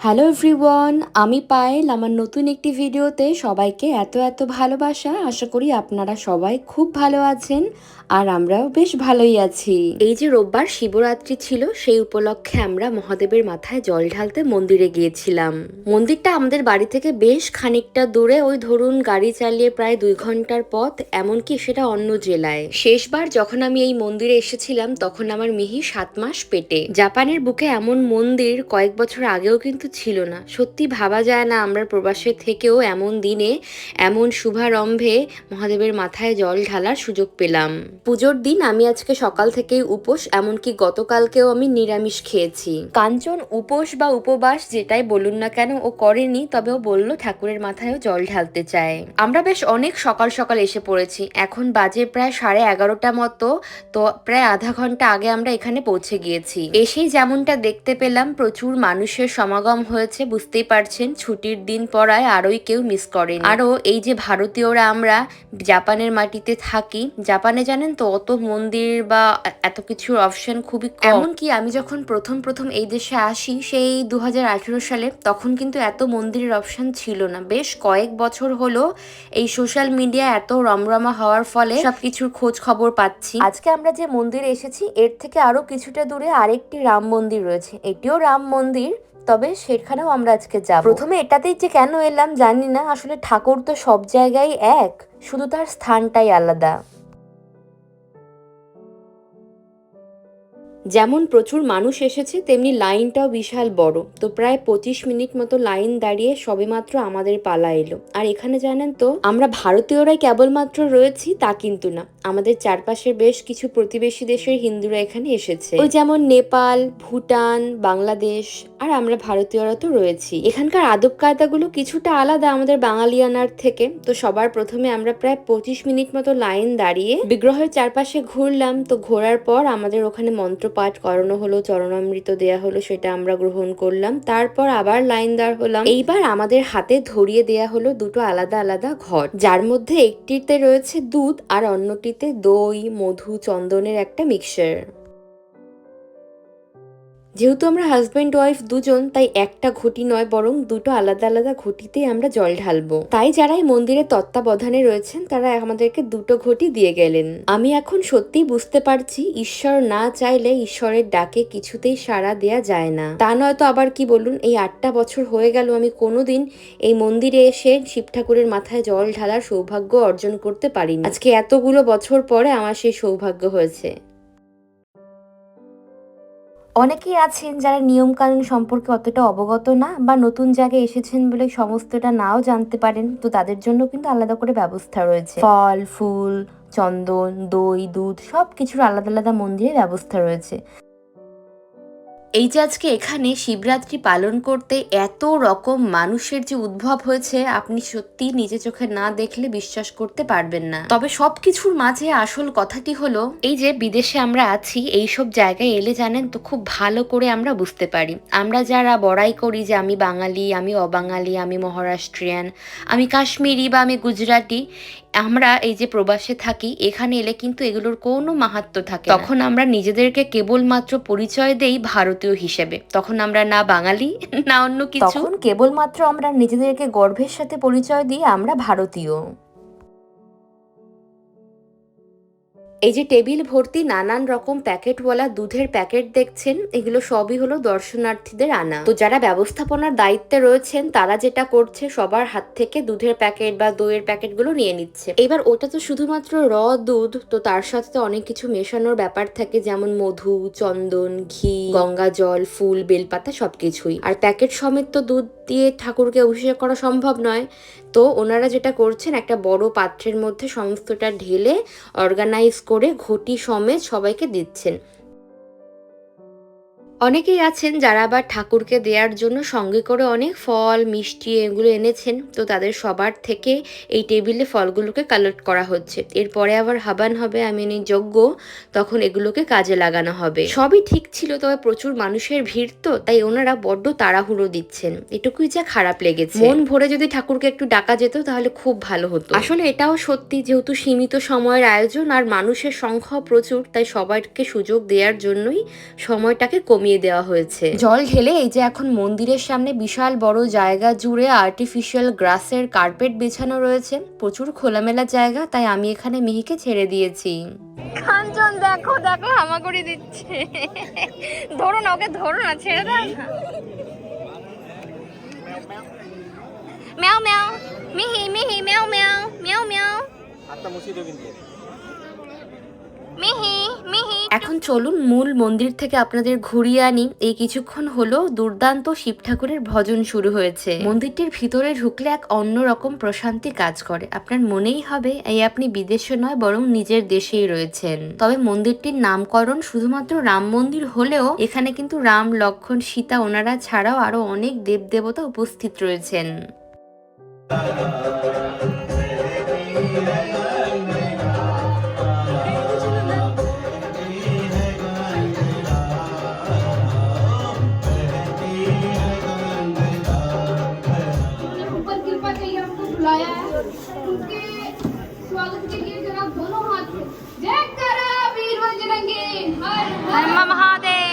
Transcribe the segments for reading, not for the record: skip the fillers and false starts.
Hello everyone, আমি পায়েল। আমার নতুন একটি ভিডিওতে সবাইকে এত এত ভালোবাসা। আশা করি আপনারা সবাই খুব ভালো আছেন আর আমরাও বেশ ভালোই আছি। এই যে রোববার শিবরাত্রি ছিল, সেই উপলক্ষে আমরা মহাদেবের মাথায় জল ঢালতে মন্দিরে গিয়েছিলাম। মন্দিরটা আমাদের বাড়ি থেকে বেশ খানিকটা দূরে, ওই ধরুন গাড়ি চালিয়ে প্রায় 2 ঘন্টার পথ, এমনকি সেটা অন্য জেলায়। শেষবার যখন আমি এই মন্দিরে এসেছিলাম তখন আমার মিহি 7 মাস পেটে। জাপানের বুকে এমন মন্দির কয়েক বছর আগেও কিন্তু ছিল না। সত্যি ভাবা যায় না আমরা প্রবাসে থেকেও এমন দিনে এমন শুভারম্ভে মহাদেবের মাথায় জল ঢালার সুযোগ পেলাম। পুজোর দিন আমি আজকে সকাল থেকেই উপোস, এমনকি গতকালকেও আমি নিরামিষ খেয়েছি। কাঞ্চন উপোস বা উপবাস যেটাই বলুন না কেন ও করেনি, তবে ও বললো ঠাকুরের মাথায়ও জল ঢালতে চায়। আমরা বেশ অনেক সকাল সকাল এসে পড়েছি। এখন বাজে প্রায় 11:30টা মতো। তো প্রায় আধা ঘন্টা আগে আমরা এখানে পৌঁছে গিয়েছি। এসেই যেমনটা দেখতে পেলাম, প্রচুর মানুষের সমাগম হয়েছে। বুঝতেই পারছেন ছুটির দিন পড়ায় আরোই কেউ মিস করেনি। আরও এই যে ভারতীয়রা আমরা জাপানের মাটিতে থাকি, জাপানে জানেন তো অত মন্দির বা এত কিছুর অপশন খুবই কম। এমনকি আমি যখন প্রথম এই দেশে আসি সেই 2018 সালে, তখন কিন্তু এত মন্দিরের অপশন ছিল না। বেশ কয়েক বছর হলো এই সোশ্যাল মিডিয়া এত রমরমা হওয়ার ফলে সবকিছুর খোঁজ খবর পাচ্ছি। আজকে আমরা যে মন্দিরে এসেছি এর থেকে আরো কিছুটা দূরে আরেকটি রাম মন্দির রয়েছে। এটিও রাম মন্দির, তবে সেখানেও আমরা আজকে যাব। প্রথমে এটাতেই যে কেন এলাম জানি না, আসলে ঠাকুর তো সব জায়গায় এক, শুধু তার স্থানটাই আলাদা। যেমন প্রচুর মানুষ এসেছে, তেমনি লাইনটাও বিশাল বড়। তো প্রায় 25 মিনিট মতো লাইন দাঁড়িয়ে সবেমাত্র আমাদের পালা এলো। আর এখানে জানেন তো আমরা ভারতীয়রাই কেবলমাত্র রয়েছি তা কিন্তু না, আমাদের চারপাশের বেশ কিছু প্রতিবেশী দেশের হিন্দুরা এখানে এসেছে। ওই যেমন নেপাল, ভুটান, বাংলাদেশ, আর আমরা ভারতীয়রা তো রয়েছি। এখানকার আদব কায়দাগুলো কিছুটা আলাদা আমাদের বাঙালিয়ানার থেকে। তো সবার প্রথমে আমরা প্রায় 25 মিনিট মতো লাইন দাঁড়িয়ে বিগ্রহের চারপাশে ঘুরলাম। তো ঘোরার পর আমাদের ওখানে মন্ত্র পাঠ করানো হলো, চরণামৃত দেয়া হলো, সেটা আমরা গ্রহণ করলাম। তারপর আবার লাইন দাঁড় হলাম। এইবার আমাদের হাতে ধরিয়ে দেয়া হলো দুটো আলাদা আলাদা ঘট, যার মধ্যে একটিতে রয়েছে দুধ আর অন্যটিতে দই, মধু, চন্দনের একটা মিক্সচার। যেহেতু আমরা হাজব্যান্ড ওয়াইফ দুজন, তাই একটা ঘটি নয় বরং দুটো আলাদা আলাদা ঘটিতেই আমরা জল ঢালবো। তাই যারা এই মন্দিরের তত্ত্বাবধানে রয়েছেন তারা আমাদেরকে দুটো ঘটি দিয়ে গেলেন। আমি এখন সত্যিই বুঝতে পারছি ঈশ্বর না চাইলে ঈশ্বরের ডাকে কিছুতেই সাড়া দেয়া যায় না। তা নয়তো আবার কি বলুন, এই 8টা বছর হয়ে গেল আমি কোনোদিন এই মন্দিরে এসে শিব ঠাকুরের মাথায় জল ঢালার সৌভাগ্য অর্জন করতে পারিনি। আজকে এতগুলো বছর পরে আমার সেই সৌভাগ্য হয়েছে। অনেকেই আছেন যারা নিয়মকানুন সম্পর্কে অতটা অবগত না, বা নতুন জায়গায় এসেছেন বলে সমস্তটা নাও জানতে পারেন। তো তাদের জন্য কিন্তু আলাদা করে ব্যবস্থা রয়েছে। ফল, ফুল, চন্দন, দই, দুধ সবকিছুর আলাদা আলাদা মন্দিরে ব্যবস্থা রয়েছে। এই যে আজকে এখানে শিবরাত্রি পালন করতে এত রকম মানুষের যে উদ্ভব হয়েছে, আপনি সত্যি নিজে চোখে না দেখলে বিশ্বাস করতে পারবেন না। তবে সবকিছুর মাঝে আসল কথাটি হলো, এই যে বিদেশে আমরা আছি, এইসব জায়গায় এলে জানেন তো খুব ভালো করে আমরা বুঝতে পারি। আমরা যারা বড়াই করি যে আমি বাঙালি, আমি অবাঙালি, আমি মহারাষ্ট্রিয়ান, আমি কাশ্মীরি বা আমি গুজরাটি, আমরা এই যে প্রবাসে থাকি, এখানে এলে কিন্তু এগুলোর কোনো মাহাত্ম্য থাকে না। তখন আমরা নিজেদেরকে কেবলমাত্র পরিচয় দেই ভারতীয় হিসেবে। তখন আমরা না বাঙালি না অন্য কিছু, তখন কেবলমাত্র আমরা নিজেদেরকে গর্বের সাথে পরিচয় দিই আমরা ভারতীয়। এই যে টেবিল ভর্তি নানান রকম প্যাকেটওয়ালা দুধের প্যাকেট দেখছেন, এগুলো সবই হলো দর্শনার্থীদের আনা। তো যারা ব্যবস্থাপনার দায়িত্বে রয়েছেন তারা যেটা করছে, সবার হাত থেকে দুধের প্যাকেট বা দইয়ের প্যাকেটগুলো নিয়ে নিচ্ছে। এবার ওটা তো শুধুমাত্র দুধ, তো তার সাথে তো অনেক কিছু মেশানোর ব্যাপার থাকে, যেমন মধু, চন্দন, ঘি, গঙ্গা জল, ফুল, বেলপাতা সবকিছুই। আর প্যাকেট সমেত তো দুধ দিয়ে ঠাকুরকে অভিষেক করা সম্ভব নয়। তো ওনারা যেটা করছেন, একটা বড় পাত্রের মধ্যে সমস্তটা ঢেলে অর্গানাইজ করে ঘটি সমেত সবাইকে দিচ্ছেন। অনেকেই আছেন যারা আবার ঠাকুরকে দেওয়ার জন্য সঙ্গে করে অনেক ফল মিষ্টি এগুলো এনেছেন, তো তাদের সবার থেকে এই টেবিলে ফলগুলোকে কালেক্ট করা হচ্ছে। এরপরে আবার হাবান হবে, যজ্ঞ, তখন এগুলোকে কাজে লাগানো হবে। সবই ঠিক ছিল, তবে প্রচুর মানুষের ভিড়, তো তাই ওনারা বড্ড তাড়াহুড়ো দিচ্ছেন, এটুকুই যা খারাপ লেগেছে। মন ভরে যদি ঠাকুরকে একটু ডাকা যেত তাহলে খুব ভালো হতো। আসলে এটাও সত্যি, যেহেতু সীমিত সময়ের আয়োজন আর মানুষের সংখ্যা প্রচুর, তাই সবাইকে সুযোগ দেওয়ার জন্যই সময়টাকে কমিয়ে দেওয়া হয়েছে। জল ঢেলে এই যে এখন মন্দিরের সামনে বিশাল বড় জায়গা জুড়ে আর্টিফিশিয়াল গ্রাসের কার্পেট বিছানো রয়েছে, প্রচুর খোলামেলা জায়গা, তাই আমি এখানে মিহিকে ছেড়ে দিয়েছি। কাঞ্চন দেখো দেখো হামাগুড়ি দিচ্ছে, ধরো না ওকে, ধরো না, ছেড়ে দাও। ম্যাও ম্যাও, মিহি মিহি ম্যাও ম্যাও ম্যাও ম্যাও। এখন চলুন মূল মন্দির থেকে আপনাদের ঘুরিয়ে আনি। এই কিছুক্ষণ হলো দুর্দান্ত শিব ঠাকুরের ভজন শুরু হয়েছে। মন্দিরটির ভিতরে ঢুকলে এক অন্যরকম প্রশান্তি কাজ করে, আপনার মনেই হবে এই আপনি বিদেশে নয় বরং নিজের দেশেই রয়েছেন। তবে মন্দিরটির নামকরণ শুধুমাত্র রাম মন্দির হলেও এখানে কিন্তু রাম লক্ষ্মণ সীতা ওনারা ছাড়াও আরো অনেক দেবদেবতা উপস্থিত রয়েছেন। स्वागत के लिए जरा दोनों हाथ जय करा वीर बजरंगी हर हर महादेव।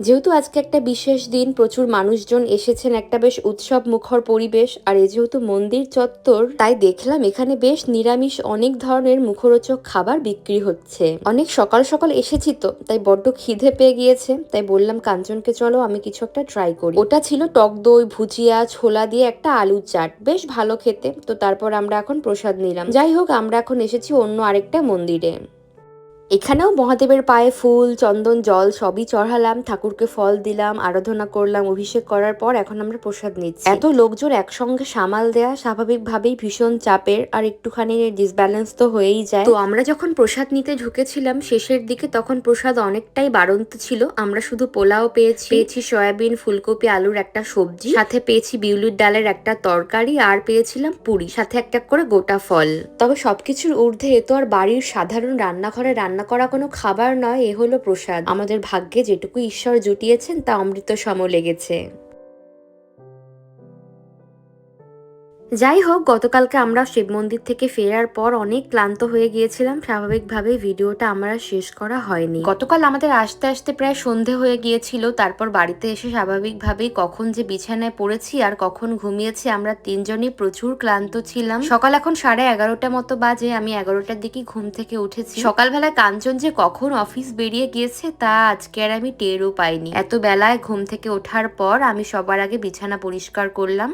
যেহেতু আজকে একটা বিশেষ দিন, প্রচুর মানুষজন এসেছেন, একটা বেশ উৎসব মুখর পরিবেশ, আর এ যেহেতু মন্দির চত্বর, তাই দেখলাম এখানে বেশ নিরামিষ অনেক ধরনের মুখরোচক খাবার বিক্রি হচ্ছে। অনেক সকাল সকাল এসেছি তো, তাই বড্ড খিদে পেয়ে গিয়েছে, তাই বললাম কাঞ্চনকে চলো আমি কিছু একটা ট্রাই করি। ওটা ছিল টক দই, ভুজিয়া, ছোলা দিয়ে একটা আলুর চাট, বেশ ভালো খেতে। তো তারপর আমরা এখন প্রসাদ নিলাম। যাই হোক, আমরা এখন এসেছি অন্য আরেকটা মন্দিরে। এখানেও মহাদেবের পায়ে ফুল, চন্দন, জল সবই চড়ালাম, ঠাকুরকে ফল দিলাম, আরাধনা করলাম। অভিষেক করার পর এখন আমরা প্রসাদ নিচ্ছি। এত লোকজন একসঙ্গে সামাল দেয়া স্বাভাবিকভাবেই ভীষণ চাপের, আর একটুখানি ডিসব্যালেন্স তো হয়েই যায়। তো আমরা যখন প্রসাদ নিতে ঢুকেছিলাম শেষের দিকে, তখন প্রসাদ অনেকটাই বাড়ন্ত ছিল। আমরা শুধু পোলাও পেয়েছি সয়াবিন, ফুলকপি, আলুর একটা সবজি, সাথে পেয়েছি বিউলির ডালের একটা তরকারি, আর পেয়েছিলাম পুরি, সাথে একটা করে গোটা ফল। তবে সবকিছুর ঊর্ধ্বে এ তো আর বাড়ির সাধারণ রান্নাঘরে রান্না করা কোনো খাবার নয়, এ হলো প্রসাদ। আমাদের ভাগ্যে যেটুকু ঈশ্বর জুটিয়েছেন তা অমৃত সম লেগেছে। যাই হোক, গতকালকে আমরা শিব মন্দির থেকে ফেরার পর অনেক ক্লান্ত হয়ে গিয়েছিলাম। স্বাভাবিকভাবে ভিডিওটা আমার শেষ করা হয়নি। গতকাল আমাদের আসতে আসতে প্রায় সন্ধে হয়ে গিয়েছিল। তারপর বাড়িতে এসে স্বাভাবিকভাবেই কখন যে বিছানায় পড়েছি আর কখন ঘুমিয়েছি, আমরা তিনজনই প্রচুর ক্লান্ত ছিলাম। সকাল এখন 11:30 মতো বাজে। আমি 11টার দিকে ঘুম থেকে উঠেছি। সকালবেলায় কাঞ্চন যে কখন অফিস বেরিয়ে গিয়েছে তা আজকে আর আমি টেরও পাইনি। এত বেলায় ঘুম থেকে ওঠার পর আমি সবার আগে বিছানা পরিষ্কার করলাম।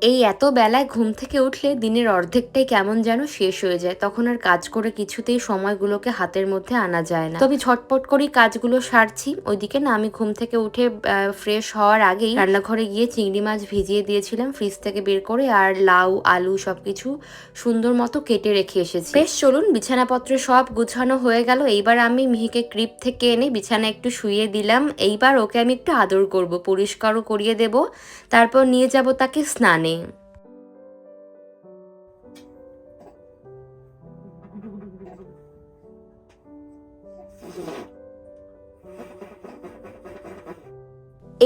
এই এত বেলায় ঘুম থেকে উঠলে দিনের অর্ধেকটাই কেমন যেন শেষ হয়ে যায়। তখন আর কাজ করে কিছুতেই সময়গুলোকে হাতের মধ্যে আনা যায় না। তবে ঝটপট করেই কাজগুলো সারছি। ওইদিকে না, আমি ঘুম থেকে উঠে ফ্রেশ হওয়ার আগেই রান্নাঘরে গিয়ে চিংড়ি মাছ ভিজিয়ে দিয়েছিলাম ফ্রিজ থেকে বের করে, আর লাউ আলু সবকিছু সুন্দর মতো কেটে রেখে এসেছি। বেশ, চলুন, বিছানাপত্র সব গুছানো হয়ে গেল। এইবার আমি মিহিকে ক্রিপ থেকে এনে বিছানা একটু শুইয়ে দিলাম। এইবার ওকে আমি একটু আদর করব, পরিষ্কারও করিয়ে দেব, তারপর নিয়ে যাব তাকে স্নানে।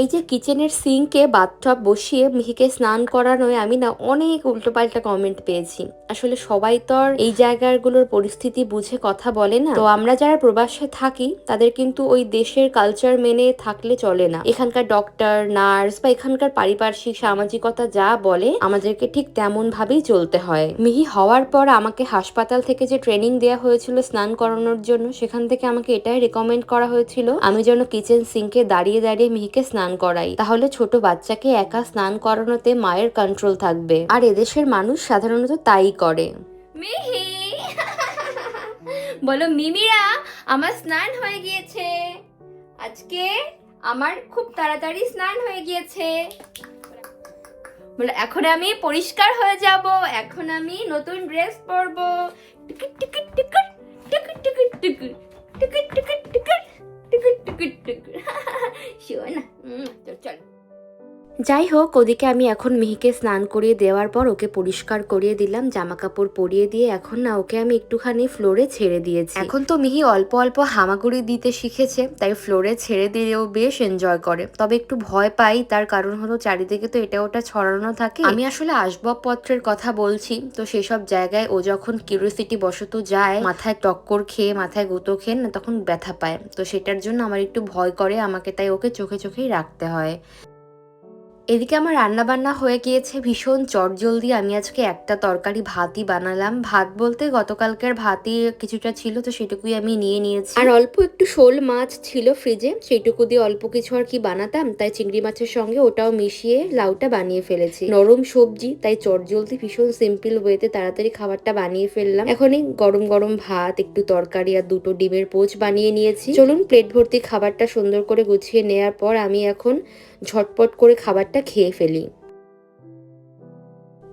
এই যে কিচেনের সিঙ্কে বাথটব বসিয়ে মিহিকে স্নান করানোয় আমি না অনেক উল্টোপাল্টা কমেন্ট পেয়েছি। আসলে সবাই তো আর এই জায়গাগুলোর পরিস্থিতি বুঝে কথা বলে না। তো আমরা যারা প্রবাসে থাকি তাদের কিন্তু ওই দেশের কালচার মেনে থাকলে চলে না। এখানকার ডক্টর নার্স বা এখানকার পারিপার্শ্বিক সামাজিকতা যা বলে আমাদেরকে ঠিক তেমন ভাবেই চলতে হয়। মিহি হওয়ার পর আমাকে হাসপাতাল থেকে যে ট্রেনিং দেওয়া হয়েছিল স্নান করানোর জন্য, সেখান থেকে আমাকে এটাই রেকমেন্ড করা হয়েছিল আমি যেন কিচেন সিঙ্কে দাঁড়িয়ে দাঁড়িয়ে মিহিকে স্নান করাই। তাহলে ছোট বাচ্চাকে একা স্নান করানোতে মায়ের কন্ট্রোল থাকবে। আর এদেশের মানুষ সাধারণত তাই করে। মিহি বলো মিমিরা, আমার স্নান হয়ে গিয়েছে। আজকে আমার খুব তাড়াতাড়ি স্নান হয়ে গিয়েছে। বলো এখন আমি পরিষ্কার হয়ে যাব, এখন আমি নতুন ড্রেস পরবো। Ticket ticket ticket ticket ticket ticket ticket ticket ticket ticket ticket ticket শোনা, চল। যাই হোক, ওদিকে আমি এখন মিহিকে স্নান করিয়ে দেওয়ার পর ওকে পরিষ্কার করিয়ে দিলাম, জামা কাপড় পরিয়ে দিয়ে এখন না ওকে আমি একটুখানি ফ্লোরে ছেড়ে দিয়েছি। এখন তো মিহি অল্প অল্প হামাগুড়ি দিতে শিখেছে, তাই ফ্লোরে ছেড়ে দিলেও বেশ এনজয় করে। তবে একটু ভয় পাই, তার কারণ হলো চারিদিকে তো এটা ওটা ছড়ানো থাকে। আমি আসলে আসবাবপত্রের কথা বলছি, তো সেসব জায়গায় ও যখন কিউরিওসিটি বশত যায়, মাথায় টক্কর খেয়ে মাথায় গুঁতো খেয়ে না, তখন ব্যথা পায়। তো সেটার জন্য আমার একটু ভয় করে আমাকে, তাই ওকে চোখে চোখেই রাখতে হয়। এদিকে আমার রান্না বান্না হয়ে গিয়েছে ভীষণ চটজলদি। আমি আজকে একটা তরকারি ভাতই বানালাম। ভাত বলতে গতকালকের ভাতই কিছুটা ছিল, তো সেটুকুই আমি নিয়ে নিয়েছি। আর অল্প একটু শোল মাছ ছিল ফ্রিজে, সেইটুকু দিয়ে অল্প কিছু আর কি বানাতাম, তাই চিংড়ি মাছের সঙ্গে ওটাও মিশিয়ে লাউটা বানিয়ে ফেলেছি। নরম সবজি, তাই চটজলদি ভীষণ সিম্পল ওয়েতে তাড়াতাড়ি খাবারটা বানিয়ে ফেললাম। এখনই গরম গরম ভাত, একটু তরকারি আর দুটো ডিমের পোচ বানিয়ে নিয়েছি। চলুন, প্লেট ভর্তি খাবারটা সুন্দর করে গুছিয়ে নেওয়ার পর আমি এখন ঝটপট করে খাবারটা খেয়ে ফেলি।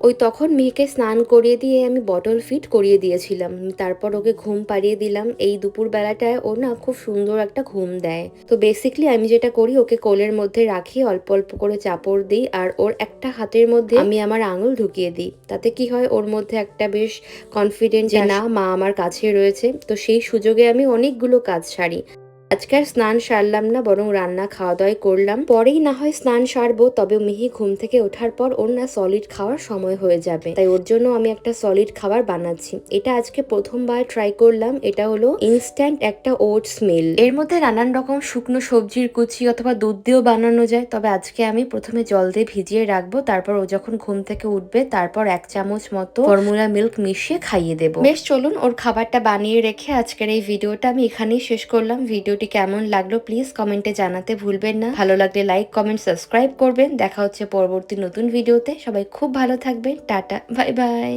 ওই তখন মেয়েকে স্নান করিয়ে দিয়ে আমি বটল ফিট করিয়ে দিয়েছিলাম, তারপর ওকে ঘুম পাড়িয়ে দিলাম। এই দুপুর বেলাটায় ও না খুব সুন্দর একটা ঘুম দেয়। তো বেসিকলি আমি যেটা করি, ওকে কোলের মধ্যে রাখি, অল্প অল্প করে চাপড় দিই, আর ওর একটা হাতের মধ্যে আমি আমার আঙুল ঢুকিয়ে দিই। তাতে কি হয়, ওর মধ্যে একটা বেশ কনফিডেন্ট যে না, মা আমার কাছে রয়েছে। তো সেই সুযোগে আমি অনেকগুলো কাজ সারি। আজকে আর স্নান সারলাম না, বরং রান্না খাওয়া দাওয়াই করলাম। পরেই না হয় স্নান সারবো, তবে মিহি ঘুম থেকে ওঠার পর ওর না সলিড খাওয়ার সময় হয়ে যাবে, তাই ওর জন্য আমি একটা সলিড খাবার বানাচ্ছি। এটা আজকে প্রথমবার ট্রাই করলাম। এটা হলো ইনস্ট্যান্ট একটা ওটস মিল। এর মধ্যে নানান রকম শুকনো সবজির কুচি অথবা দুধ দিয়েও বানানো যায়, তবে আজকে আমি প্রথমে জল দিয়ে ভিজিয়ে রাখবো, তারপর ও যখন ঘুম থেকে উঠবে তারপর 1 চামচ মতো ফর্মুলা মিল্ক মিশিয়ে খাইয়ে দেবো। বেশ, চলুন, ওর খাবারটা বানিয়ে রেখে আজকের এই ভিডিওটা আমি এখানেই শেষ করলাম। ভিডিওটি কেমন লাগলো প্লিজ কমেন্টে জানাতে ভুলবেন না। ভালো লাগলে লাইক কমেন্ট সাবস্ক্রাইব করবেন। দেখা হচ্ছে পরবর্তী নতুন ভিডিওতে। সবাই খুব ভালো থাকবেন। Tata, bye bye.